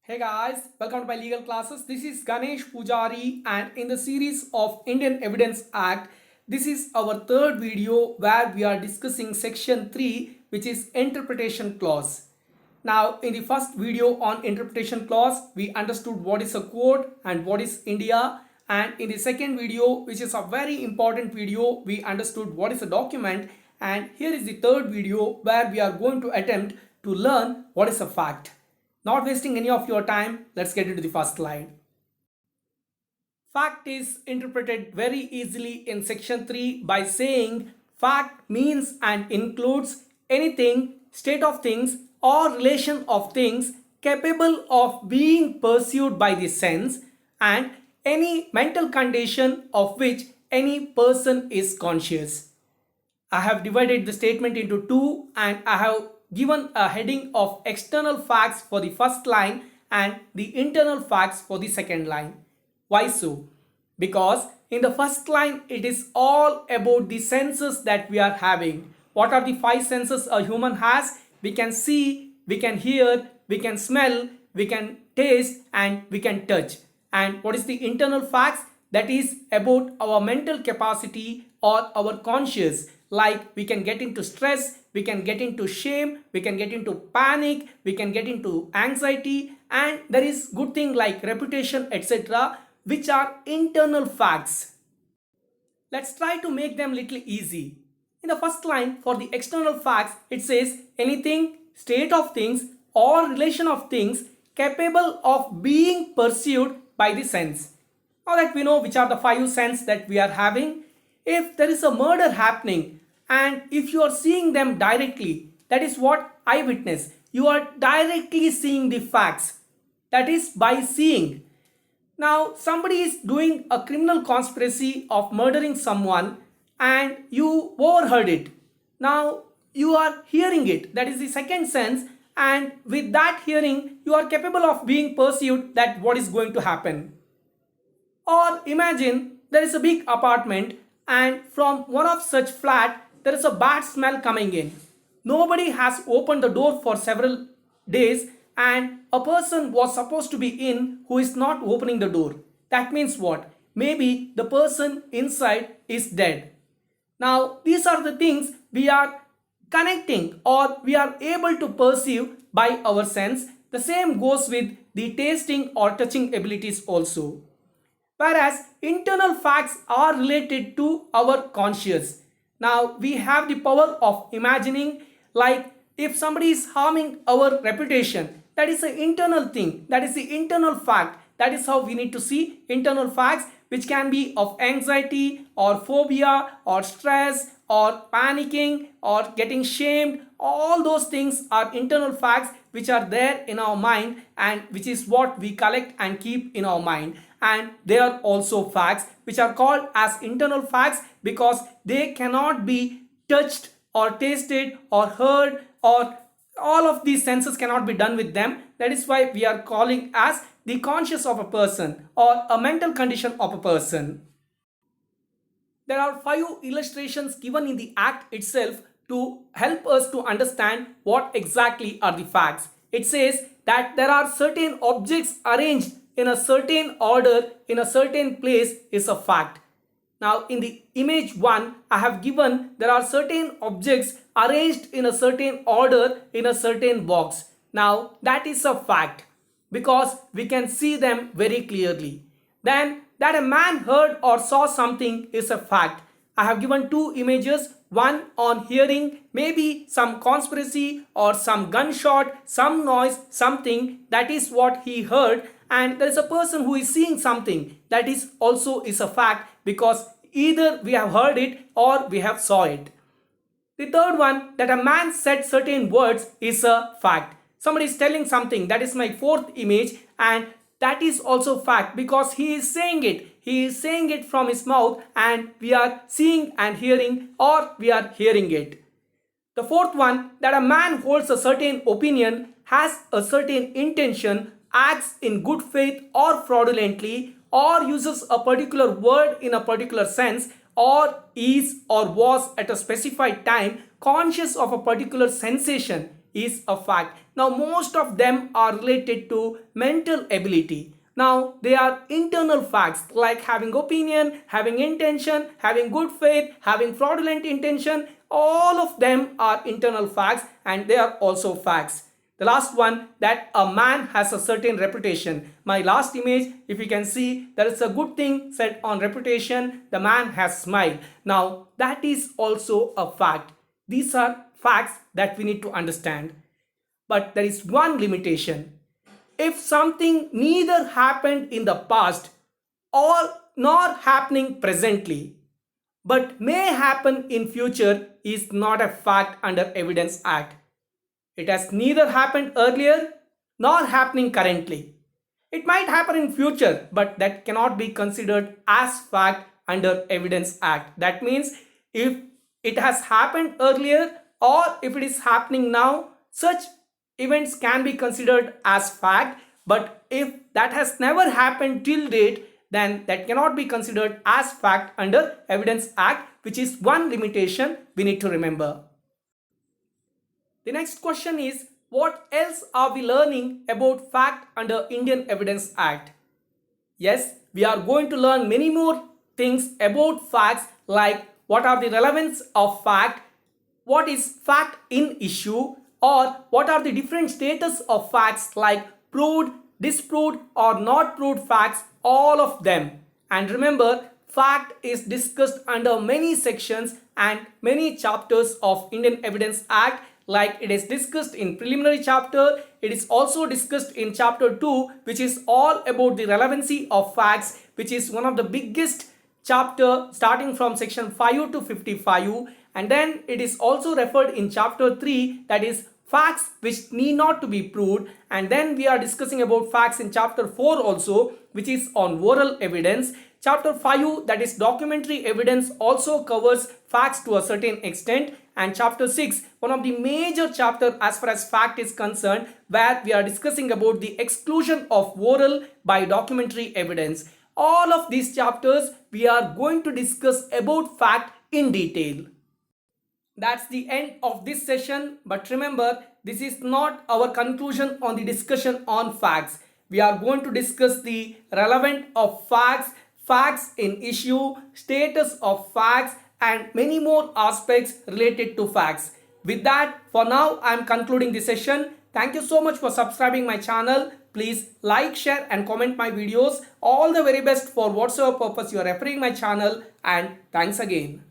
Hey guys, welcome to my legal classes. This is Ganesh Pujari, and in the series of Indian Evidence Act, this is our third video where we are discussing section 3, which is interpretation clause. Now in the first video on interpretation clause, we understood what is a court and what is India, and in the second video, which is a very important video, we understood what is a document, and here is the third video where we are going to attempt to learn what is a fact. Not wasting any of your time, let's get into the first slide. Fact is interpreted very easily in section 3 by saying fact means and includes anything, state of things or relation of things capable of being pursued by the sense and any mental condition of which any person is conscious. I have divided the statement into two and I have given a heading of external facts for the first line and the internal facts for the second line. Why so? Because in the first line it is all about the senses that we are having. What are the five senses a human has? We can see, we can hear, we can smell, we can taste and we can touch. And what is the internal facts? That is about our mental capacity or our conscious. Like we can get into stress, we can get into shame, we can get into panic, we can get into anxiety, and there is good thing like reputation, etc., which are internal facts. Let's try to make them little easy. In the first line for the external facts, it says anything, state of things or relation of things capable of being pursued by the sense. Now that we know which are the five senses that we are having, if there is a murder happening and if you are seeing them directly, that is what eyewitness. You are directly seeing the facts. That is by seeing. Now somebody is doing a criminal conspiracy of murdering someone and you overheard it. Now you are hearing it. That is the second sense, and with that hearing you are capable of being pursued that what is going to happen. Or imagine there is a big apartment and from one of such flat there is a bad smell coming in. Nobody has opened the door for several days and a person was supposed to be in who is not opening the door. That means what? Maybe the person inside is dead. Now these are the things we are connecting or we are able to perceive by our sense. The same goes with the tasting or touching abilities also. Whereas internal facts are related to our conscious. Now we have the power of imagining, like if somebody is harming our reputation, that is an internal thing, that is the internal fact. That is how we need to see internal facts, which can be of anxiety or phobia or stress or panicking or getting shamed. All those things are internal facts which are there in our mind and which is what we collect and keep in our mind. And they are also facts which are called as internal facts because they cannot be touched or tasted or heard, or all of these senses cannot be done with them. That is why we are calling as the conscious of a person or a mental condition of a person. There are five illustrations given in the act itself to help us to understand what exactly are the facts. It says that there are certain objects arranged in a certain order in a certain place is a fact. Now in the image 1 I have given there are certain objects arranged in a certain order in a certain box. Now that is a fact because we can see them very clearly. Then that a man heard or saw something is a fact. I have given two images, one on hearing, maybe some conspiracy or some gunshot, some noise, something, that is what he heard, and there is a person who is seeing something, that is also is a fact because either we have heard it or we have saw it. The third one, that a man said certain words, is a fact. Somebody is telling something, that is my fourth image, and that is also fact because he is saying it. He is saying it from his mouth and we are seeing and hearing, or we are hearing it. The fourth one, that a man holds a certain opinion, has a certain intention, acts in good faith or fraudulently, or uses a particular word in a particular sense, or is or was at a specified time conscious of a particular sensation is a fact. Now most of them are related to mental ability. Now they are internal facts like having opinion, having intention, having good faith, having fraudulent intention. All of them are internal facts and they are also facts. The last one, that a man has a certain reputation. My last image, if you can see, there is a good thing said on reputation. The man has smiled. Now that is also a fact. These are facts that we need to understand. But there is one limitation. If something neither happened in the past or nor happening presently, but may happen in future, is not a fact under Evidence Act. It has neither happened earlier nor happening currently. It might happen in future, but that cannot be considered as fact under Evidence Act. That means if it has happened earlier or if it is happening now, such events can be considered as fact. But if that has never happened till date, then that cannot be considered as fact under Evidence Act, which is one limitation we need to remember. The next question is, what else are we learning about fact under Indian Evidence Act? Yes, we are going to learn many more things about facts, like what are the relevance of fact, what is fact in issue, or what are the different status of facts like proved, disproved or not proved facts, all of them. And remember, fact is discussed under many sections and many chapters of Indian Evidence Act, like it is discussed in preliminary chapter. It is also discussed in chapter 2, which is all about the relevancy of facts, which is one of the biggest chapter starting from section 5 to 55. And then it is also referred in chapter 3, that is facts which need not to be proved. And then we are discussing about facts in chapter 4 also, which is on oral evidence. Chapter 5, that is documentary evidence, also covers facts to a certain extent. And chapter 6, one of the major chapter as far as fact is concerned, where we are discussing about the exclusion of oral by documentary evidence. All of these chapters we are going to discuss about fact in detail. That's the end of this session. But remember, this is not our conclusion on the discussion on facts. We are going to discuss the relevant of facts, facts in issue, status of facts, and many more aspects related to facts. With that, for now, I am concluding the session. Thank you so much for subscribing my channel. Please like, share and comment my videos. All the very best for whatsoever purpose you are referring my channel, and thanks again.